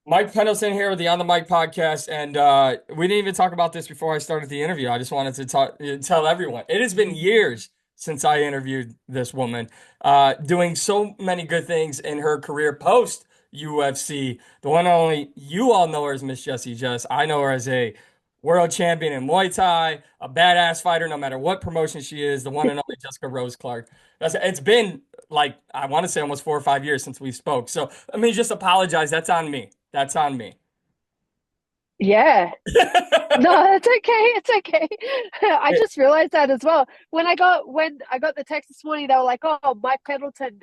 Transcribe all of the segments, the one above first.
Mike Pendleton here with the On the Mic podcast, and we didn't even talk about this before I started the interview. I just wanted to tell everyone it has been years since I interviewed this woman, doing so many good things in her career post UFC. The one and only you all know her as Miss Jessy Jess. I know her as a world champion in Muay Thai, a badass fighter, no matter what promotion she is. The one and only Jessica Rose Clark. It's been like I want to say almost 4 or 5 years since we spoke. So let me just apologize. That's on me. That's on me. Yeah. No, it's okay. It's okay. I just realized that as well. When I got the text this morning, they were like, "Oh, Mike Pendleton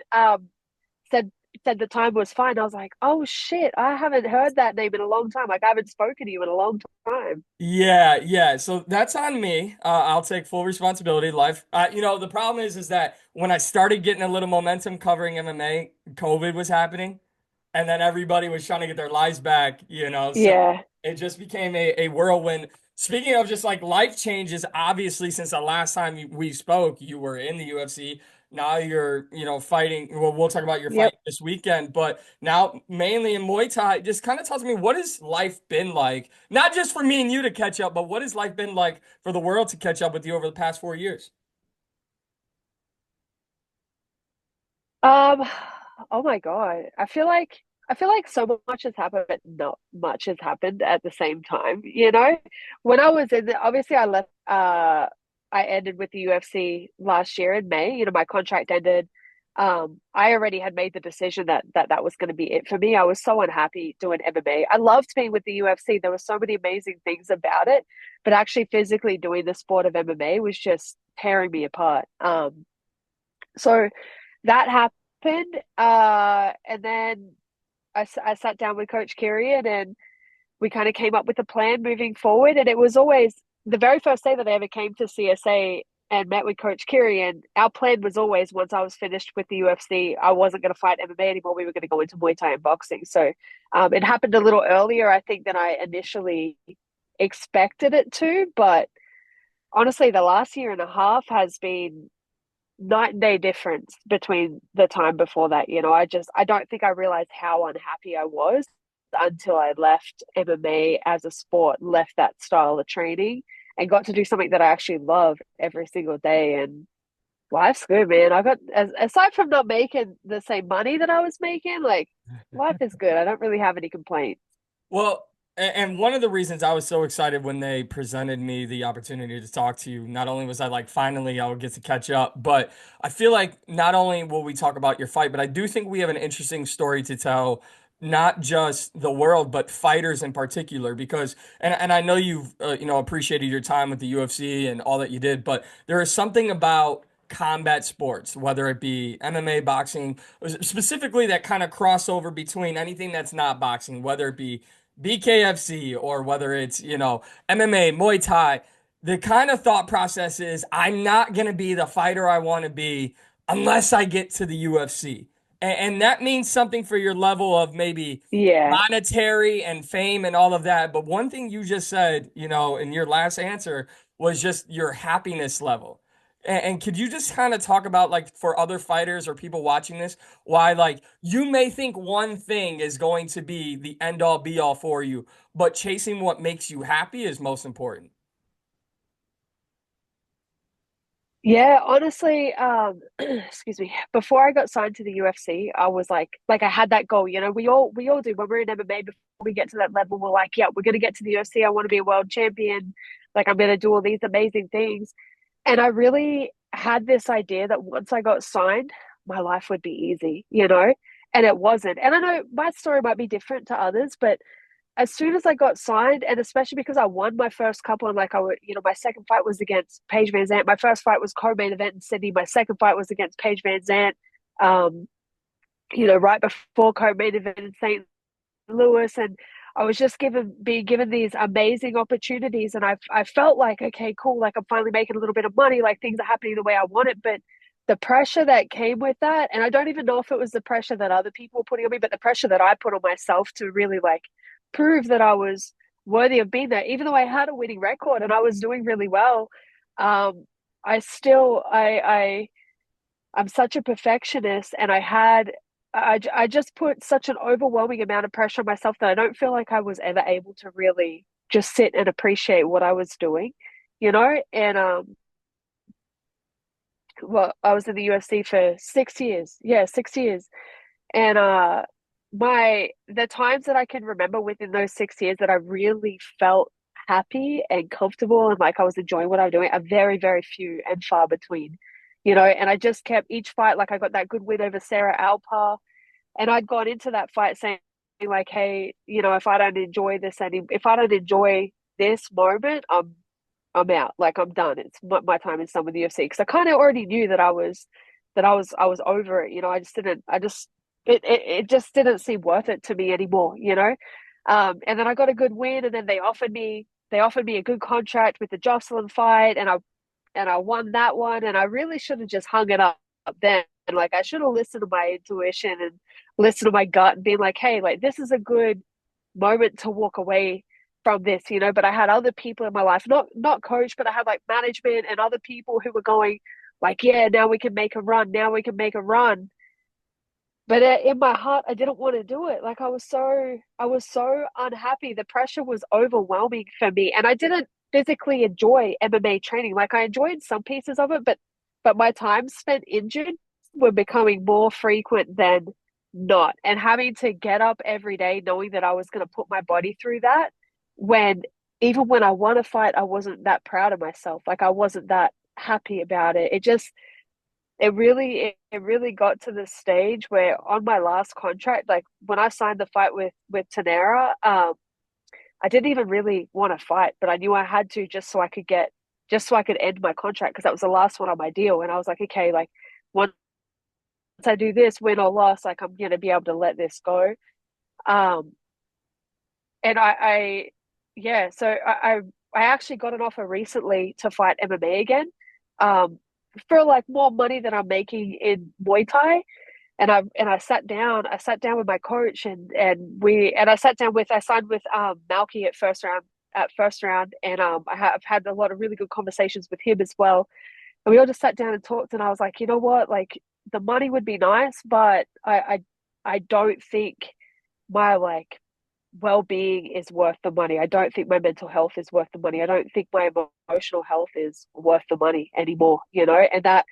said said the time was fine." I was like, "Oh shit, I haven't heard that name in a long time. Like I haven't spoken to you in a long time." Yeah, yeah. So that's on me. I'll take full responsibility. Life. The problem is that when I started getting a little momentum covering MMA, COVID was happening, and then everybody was trying to get their lives back. So Yeah. it just became a whirlwind. Speaking of just like life changes, obviously, since the last time we spoke, you were in the UFC. Now you're, fighting. Well, we'll talk about your fight Yep. this weekend, but now mainly in Muay Thai. Just kind of tells me what has life been like, not just for me and you to catch up, but what has life been like for the world to catch up with you over the past 4 years? Um, oh my God. I feel like so much has happened, but not much has happened at the same time, you know? When I was in obviously I ended with the UFC last year in May. My contract ended. I already had made the decision that was going to be it for me. I was so unhappy doing MMA. I loved being with the UFC. There were so many amazing things about it, but actually physically doing the sport of MMA was just tearing me apart. So that happened. And then I sat down with Coach Kirian and we kind of came up with a plan moving forward. And it was always the very first day that I ever came to CSA and met with Coach Kirian. Our plan was always once I was finished with the UFC, I wasn't going to fight MMA anymore. We were going to go into Muay Thai and boxing. So it happened a little earlier, I think, than I initially expected it to. But honestly, the last year and a half has been night and day difference between the time before that. I don't think I realized how unhappy I was until I left MMA as a sport, left that style of training, and got to do something that I actually love every single day. And life's good, man. I got aside from not making the same money that I was making, like life is good. I don't really have any complaints. Well, and one of the reasons I was so excited when they presented me the opportunity to talk to you, not only was I like, finally, I would get to catch up, but I feel like not only will we talk about your fight, but I do think we have an interesting story to tell, not just the world, but fighters in particular, because, and I know you've, appreciated your time with the UFC and all that you did, but there is something about combat sports, whether it be MMA, boxing, specifically that kind of crossover between anything that's not boxing, whether it be BKFC or whether it's, MMA, Muay Thai, the kind of thought process is I'm not going to be the fighter I want to be unless I get to the UFC. And that means something for your level of maybe Yeah. monetary and fame and all of that. But one thing you just said, in your last answer was just your happiness level. And could you just kind of talk about, like, for other fighters or people watching this, why, like, you may think one thing is going to be the end all be all for you, but chasing what makes you happy is most important. Yeah, honestly, excuse me. Before I got signed to the UFC, I was like I had that goal. We all do when we're in MMA. Before we get to that level, we're like, yeah, we're gonna get to the UFC. I want to be a world champion. Like I'm gonna do all these amazing things. And I really had this idea that once I got signed, my life would be easy. And it wasn't. And I know my story might be different to others, but as soon as I got signed, and especially because I won my first couple, and like I would, my second fight was against Paige Van Zant. My first fight was co-main event in Sydney. My second fight was against Paige Van Zant. Um, right before co-main event in St. Louis, and I was just being given these amazing opportunities, and I felt like, okay, cool, like I'm finally making a little bit of money, like things are happening the way I want it, but the pressure that came with that, and I don't even know if it was the pressure that other people were putting on me, but the pressure that I put on myself to really like prove that I was worthy of being there, even though I had a winning record and I was doing really well. I still I'm such a perfectionist, and I had I just put such an overwhelming amount of pressure on myself that I don't feel like I was ever able to really just sit and appreciate what I was doing, you know? And well, I was in the UFC for 6 years. Yeah, 6 years. And the times that I can remember within those 6 years that I really felt happy and comfortable and like I was enjoying what I was doing are very, very few and far between, you know. And I just kept each fight, like I got that good win over Sarah Alpar, and I'd gone into that fight saying like, hey, you know, if I don't enjoy this if I don't enjoy this moment, I'm out. Like I'm done. It's my time is done with the UFC because I kind of already knew that I was over it. You know, I just didn't. I just it just didn't seem worth it to me anymore. You know, and then I got a good win, and then they offered me a good contract with the Jocelyn fight, and I won that one, and I really should have just hung it up then. And like I should have listened to my intuition and listened to my gut and been like, hey, like this is a good moment to walk away from this, you know. But I had other people in my life, not coach, but I had like management and other people who were going like, yeah, now we can make a run, now we can make a run. But in my heart, I didn't want to do it. Like I was so unhappy. The pressure was overwhelming for me, and I didn't physically enjoy MMA training. Like I enjoyed some pieces of it, but my time spent injured were becoming more frequent than not. And having to get up every day knowing that I was going to put my body through that when even when I won a fight, I wasn't that proud of myself. Like I wasn't that happy about it. It really got to the stage where on my last contract, like when I signed the fight with Tanera, I didn't even really want to fight, but I knew I had to just so I could end my contract because that was the last one on my deal. And I was like, okay, like once I do this, win or loss, like I'm gonna be able to let this go. Um, and yeah, so I actually got an offer recently to fight MMA again, um, for like more money than I'm making in Muay Thai. I sat down with my coach I signed with Malky at first round, and I've had a lot of really good conversations with him as well. And we all just sat down and talked, and I was like, you know what, like the money would be nice, but I don't think my like well-being is worth the money. I don't think my mental health is worth the money. I don't think my emotional health is worth the money anymore, you know. And that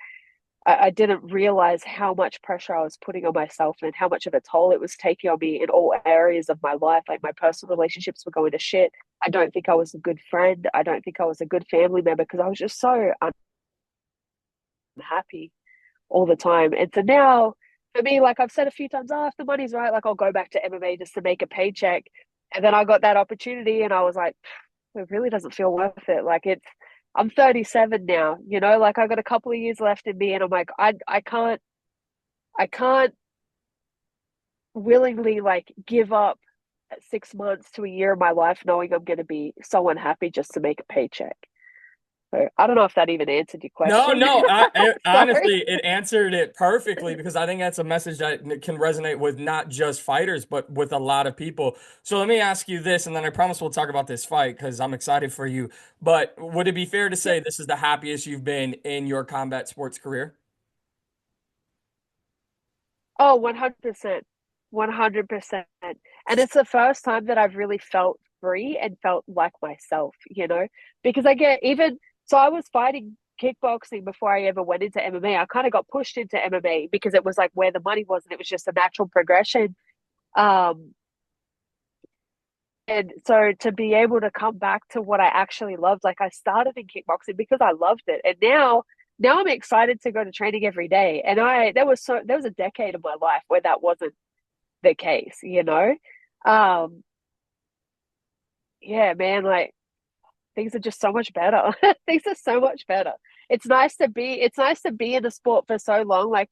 I didn't realize how much pressure I was putting on myself and how much of a toll it was taking on me in all areas of my life. Like my personal relationships were going to shit. I don't think I was a good friend. I don't think I was a good family member because I was just so unhappy all the time. And so now, for me, like I've said a few times, oh, if the money's right, like I'll go back to MMA just to make a paycheck. And then I got that opportunity, and I was like, it really doesn't feel worth it. I'm 37 now, you know, like I got a couple of years left in me, and I'm like, I can't willingly like give up 6 months to a year of my life knowing I'm going to be so unhappy just to make a paycheck. So I don't know if that even answered your No, question. no, Sorry. honestly, it answered it perfectly because I think that's a message that can resonate with not just fighters, but with a lot of people. So let me ask you this, and then I promise we'll talk about this fight because I'm excited for you. But would it be fair to Yep. say this is the happiest you've been in your combat sports career? Oh, 100%. 100%. And it's the first time that I've really felt free and felt like myself, you know, because I get even so I was fighting kickboxing before I ever went into MMA. I kind of got pushed into MMA because it was like where the money was and it was just a natural progression. Um, and so to be able to come back to what I actually loved, like I started in kickboxing because I loved it. And now I'm excited to go to training every day. And there was a decade of my life where that wasn't the case, you know? Um, yeah, man, like things are just so much better. Things are so much better. It's nice to be in the sport for so long. Like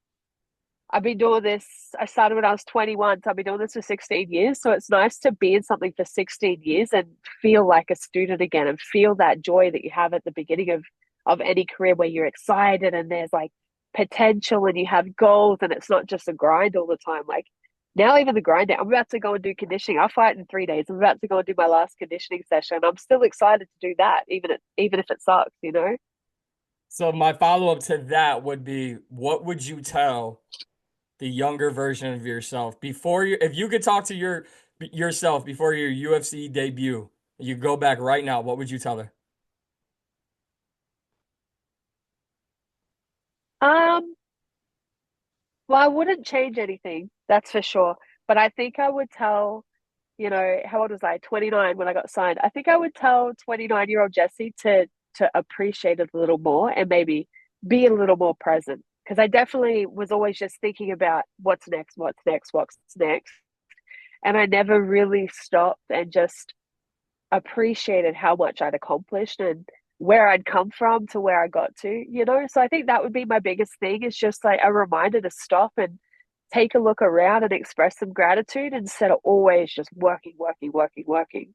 I've been doing this, I started when I was 21, so I've been doing this for 16 years. So it's nice to be in something for 16 years and feel like a student again and feel that joy that you have at the beginning of any career where you're excited and there's like potential and you have goals and it's not just a grind all the time. Like now even the grind, I'm about to go and do conditioning. I'll fight in 3 days. I'm about to go and do my last conditioning session. I'm still excited to do that, even if it sucks, you know? So my follow-up to that would be, what would you tell the younger version of yourself before you, if you could talk to yourself before your UFC debut, you go back right now, what would you tell her? Um, well, I wouldn't change anything, that's for sure. But I think I would tell, how old was I? 29 when I got signed. I think I would tell 29-year-old Jessy to appreciate it a little more and maybe be a little more present. Because I definitely was always just thinking about what's next, what's next, what's next. And I never really stopped and just appreciated how much I'd accomplished and where I'd come from to where I got to. So I think that would be my biggest thing is just like a reminder to stop and take a look around and express some gratitude instead of always just working, working, working, working.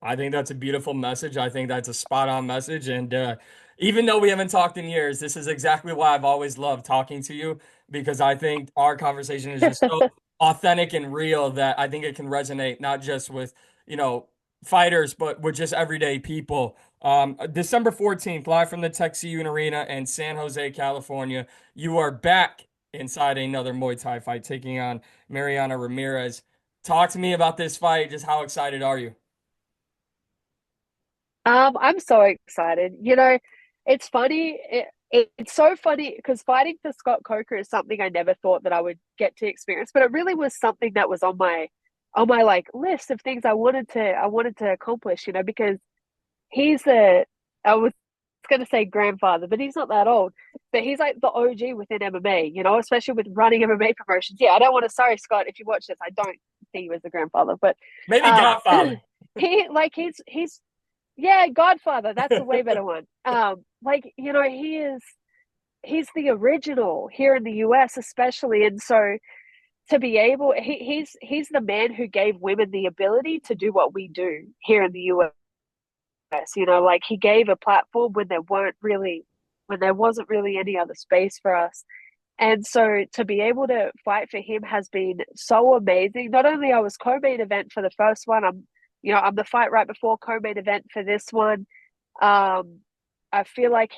I think that's a beautiful message. I think that's a spot on message. And even though we haven't talked in years, this is exactly why I've always loved talking to you because I think our conversation is just so authentic and real that I think it can resonate not just with, you know, fighters, but with just everyday people. December 14th, live from the Texas Arena in San Jose, California, you are back inside another Muay Thai fight, taking on Mariana Ramirez. Talk to me about this fight. Just how excited are you? I'm so excited. It's funny. It's so funny because fighting for Scott Coker is something I never thought that I would get to experience, but it really was something that was on my like list of things I wanted to accomplish, because he's a I was gonna say grandfather, but he's not that old. But he's like the OG within MMA, especially with running MMA promotions. Yeah, I don't want to sorry, Scott, if you watch this, I don't think he was the grandfather, but Maybe um Godfather. he's yeah, Godfather. That's the way better one. He's the original here in the US, especially, and so to be able, he's the man who gave women the ability to do what we do here in the US. Like he gave a platform when there wasn't really any other space for us. And so to be able to fight for him has been so amazing. Not only I was co-main event for the first one, I'm the fight right before co-main event for this one. Um, I feel like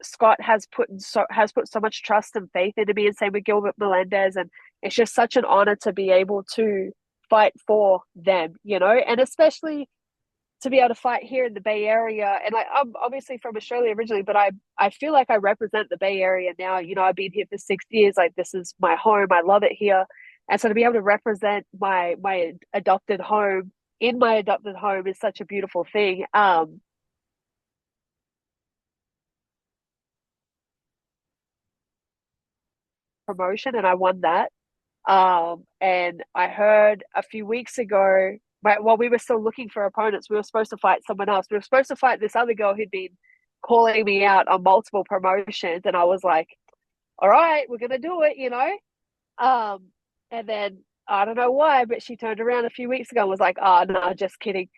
Scott has put so much trust and faith into me, and same with Gilbert Melendez, and it's just such an honor to be able to fight for them, and especially to be able to fight here in the Bay Area. And I'm obviously from Australia originally, but I feel like I represent the Bay Area now. I've been here for 6 years. Like this is my home. I love it here. And so to be able to represent my adopted home in my adopted home is such a beautiful thing. Promotion and I won that. And I heard a few weeks ago, right, while we were still looking for opponents, we were supposed to fight someone else. We were supposed to fight this other girl who'd been calling me out on multiple promotions. And I was like, all right, we're going to do it. Um, and then I don't know why, but she turned around a few weeks ago and was like, oh, no, just kidding.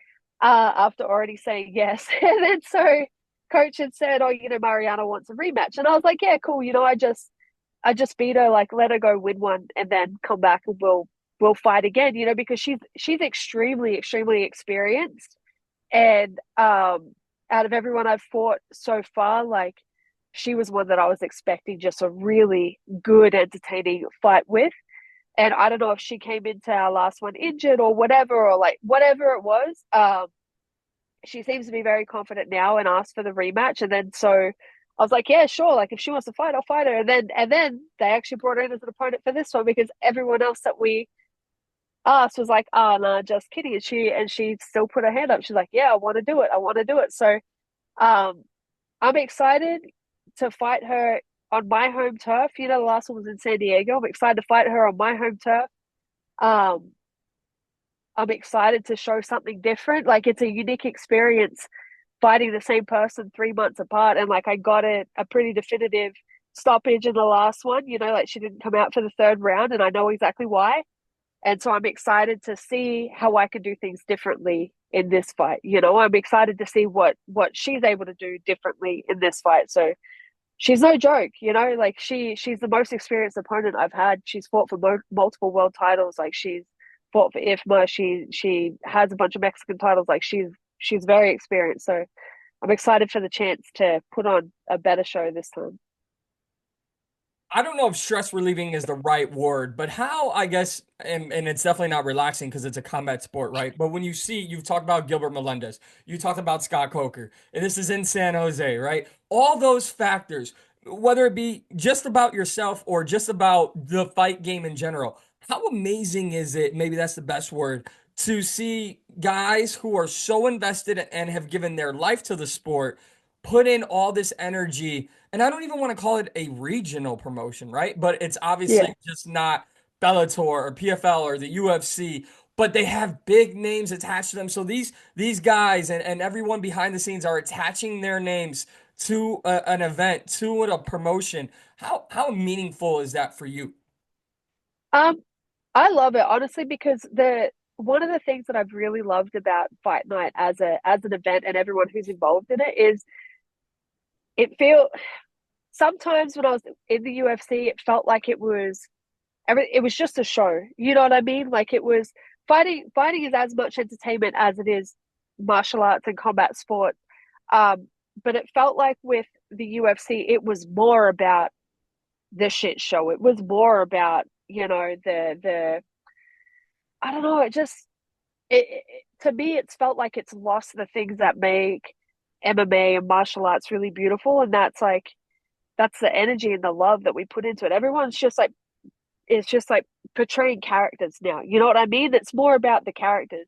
After already saying yes. And then so coach had said, oh, Mariana wants a rematch. And I was like, yeah, cool. I just beat her, like let her go win one and then come back and we'll fight again, because she's extremely, extremely experienced. And out of everyone I've fought so far, like she was one that I was expecting just a really good, entertaining fight with. And I don't know if she came into our last one injured or whatever, or like whatever it was. She seems to be very confident now and asked for the rematch. And then so I was like, yeah, sure. Like if she wants to fight, I'll fight her. And then they actually brought her in as an opponent for this one because everyone else that we asked was like, oh no, just kidding. And she still put her hand up. She's like, yeah, I want to do it. I want to do it. So um I'm excited to fight her on my home turf. The last one was in San Diego. I'm excited to fight her on my home turf. Um I'm excited to show something different. Like it's a unique experience fighting the same person 3 months apart. And like I got a pretty definitive stoppage in the last one, like she didn't come out for the third round and I know exactly why. And so I'm excited to see how I can do things differently in this fight. I'm excited to see what she's able to do differently in this fight. So she's no joke, like she's the most experienced opponent I've had. She's fought for multiple world titles. Like she's fought for IFMA. She has a bunch of Mexican titles. Like she's very experienced. So I'm excited for the chance to put on a better show this time. I don't know if stress relieving is the right word, but how, I guess, and it's definitely not relaxing because it's a combat sport, right? But when you see, you've talked about Gilbert Melendez, you talked about Scott Coker, and this is in San Jose, right? All those factors, whether it be just about yourself or just about the fight game in general, how amazing is it? Maybe that's the best word to see guys who are so invested and have given their life to the sport put in all this energy. And I don't even want to call it a regional promotion, right? But it's Yeah. obviously just not Bellator or PFL or the UFC, but they have big names attached to them. So these guys and everyone behind the scenes are attaching their names to an event, to a promotion. How meaningful is that for you? Um, I love it honestly because the one of the things that I've really loved about Fight Night as an event and everyone who's involved in it is it feel sometimes when I was in the UFC, it felt like it was just a show. You know what I mean? Like it was fighting is as much entertainment as it is martial arts and combat sport. Um, but it felt like with the UFC, it was more about the shit show. It was more about, the I don't know, to me it's felt like it's lost the things that make MMA and martial arts really beautiful. And that's the energy and the love that we put into it. Everyone's just like it's just like portraying characters now. You know what I mean? It's more about the characters.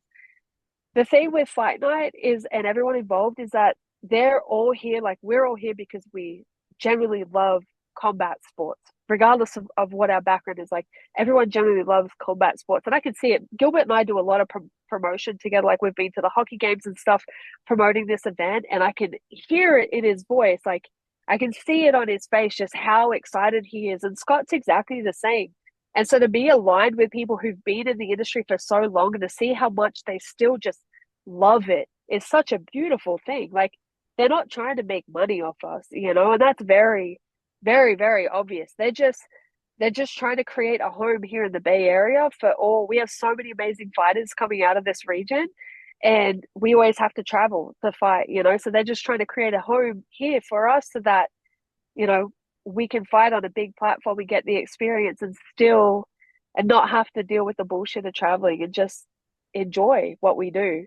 The thing with Fight Night is, and everyone involved, is that they're all here, like we're all here because we generally love combat sports, regardless of what our background is. Like everyone generally loves combat sports. And I can see it. Gilbert and I do a lot of promotion together. Like we've been to the hockey games and stuff promoting this event, and I can hear it in his voice. Like I can see it on his face, just how excited he is. And Scott's exactly the same. And so to be aligned with people who've been in the industry for so long and to see how much they still just love it is such a beautiful thing. Like they're not trying to make money off us, and that's very, very, very obvious. They're just trying to create a home here in the Bay Area for all. We have so many amazing fighters coming out of this region, and we always have to travel to fight. So they're just trying to create a home here for us so that, you know, we can fight on a big platform and get the experience and not have to deal with the bullshit of traveling and just enjoy what we do.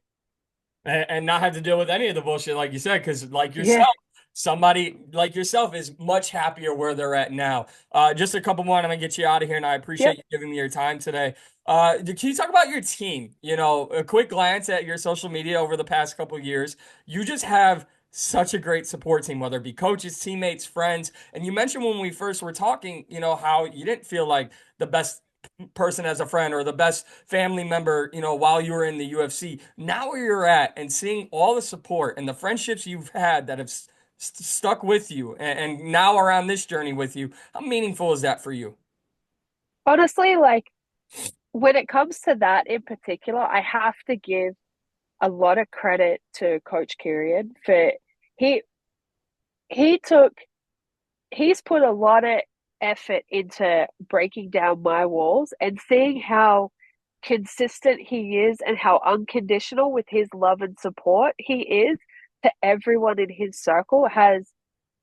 And not have to deal with any of the bullshit, like you said, because like Yeah. yourself, somebody like yourself is much happier where they're at now. Just a couple more, and I'm gonna get you out of here, and I appreciate Yep. you giving me your time today. Can you talk about your team? A quick glance at your social media over the past couple years. You just have such a great support team, whether it be coaches, teammates, friends. And you mentioned when we first were talking, how you didn't feel like the best person as a friend or the best family member, while you were in the UFC. Now where you're at and seeing all the support and the friendships you've had that have stuck with you and now around this journey with you, how meaningful is that for you? Honestly, like when it comes to that in particular, I have to give a lot of credit to Coach Kyrian for he he took he's put a lot of effort into breaking down my walls and seeing how consistent he is and how unconditional with his love and support he is to everyone in his circle has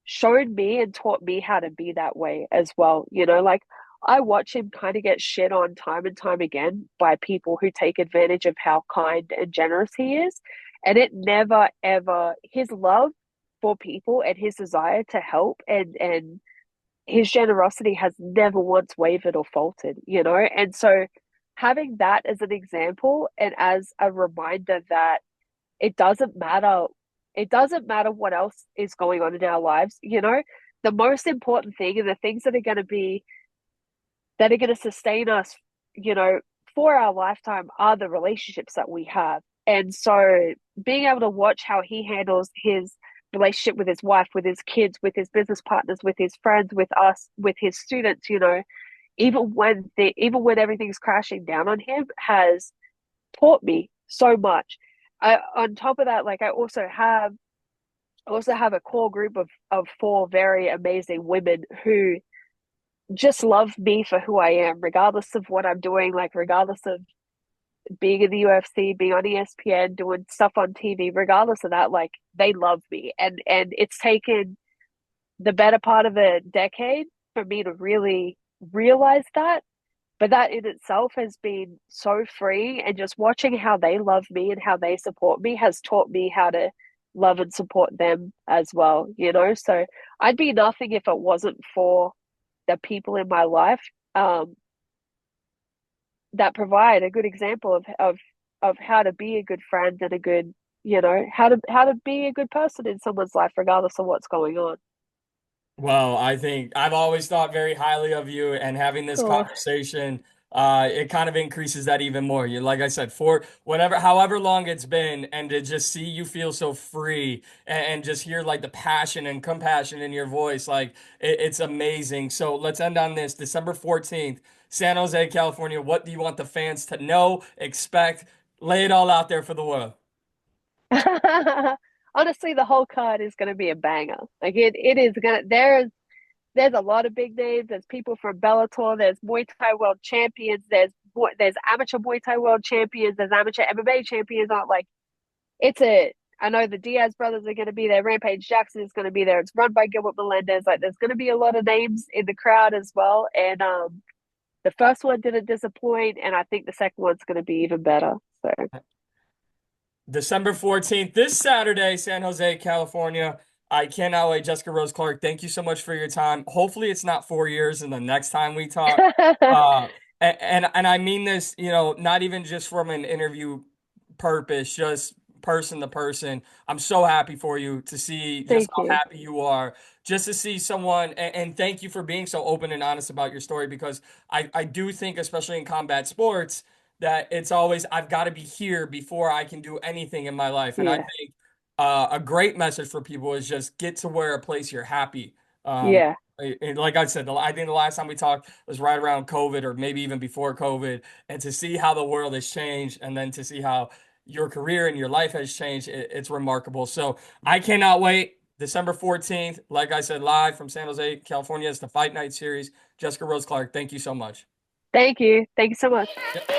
shown me and taught me how to be that way as well. Like I watch him kind of get shit on time and time again by people who take advantage of how kind and generous he is. And it never ever his love for people and his desire to help and his generosity has never once wavered or faltered. And so having that as an example and as a reminder that it doesn't matter it doesn't matter what else is going on in our lives. The most important thing and the things that are going to sustain us, you know, for our lifetime are the relationships that we have. And so being able to watch how he handles his relationship with his wife, with his kids, with his business partners, with his friends, with us, with his students, even when everything's crashing down on him, has taught me so much. On top of that, like I also have a core group of four very amazing women who just love me for who I am, regardless of what I'm doing, like regardless of being in the UFC, being on ESPN, doing stuff on TV, regardless of that, like they love me. And it's taken the better part of a decade for me to really realize that. But that in itself has been so free, and just watching how they love me and how they support me has taught me how to love and support them as well, you know? So I'd be nothing if it wasn't for the people in my life that provide a good example of how to be a good friend and a good, you know, how to be a good person in someone's life regardless of what's going on. Well, I think I've always thought very highly of you, and having this Oh. conversation, it kind of increases that even more. You, like I said, for whatever, however long it's been, and to just see you feel so free and just hear like the passion and compassion in your voice, like it's amazing. So let's end on this. December 14th, San Jose, California. What do you want the fans to know, expect? Lay it all out there for the world. Honestly, the whole card is going to be a banger. Like it is gonna. There's a lot of big names. There's people from Bellator. There's Muay Thai world champions. There's amateur Muay Thai world champions. There's amateur MMA champions. On like it's a. I know the Diaz brothers are going to be there. Rampage Jackson is going to be there. It's run by Gilbert Melendez. Like there's going to be a lot of names in the crowd as well. And the first one didn't disappoint, and I think the second one's going to be even better. So December 14th, this Saturday, San Jose, California. I cannot wait. Jessica Rose Clark, thank you so much for your time. Hopefully, it's not 4 years and the next time we talk. Uh, and I mean this, not even just from an interview purpose, just person to person. I'm so happy for you to see just thank how you. happy you are, just to see someone, and thank you for being so open and honest about your story, because I do think, especially in combat sports, that it's always I've got to be here before I can do anything in my life. And I Yeah, think a great message for people is just get to where a place you're happy. Um, yeah, and like I said, I think the last time we talked was right around COVID, or maybe even before COVID. And to see how the world has changed, and then to see how your career and your life has changed, it's remarkable. So I cannot wait. December 14th, like I said, live from San Jose, California. It's the Fight Night Series. Jessica Rose Clark, thank you so much. thank you. Thank you so much. Yep.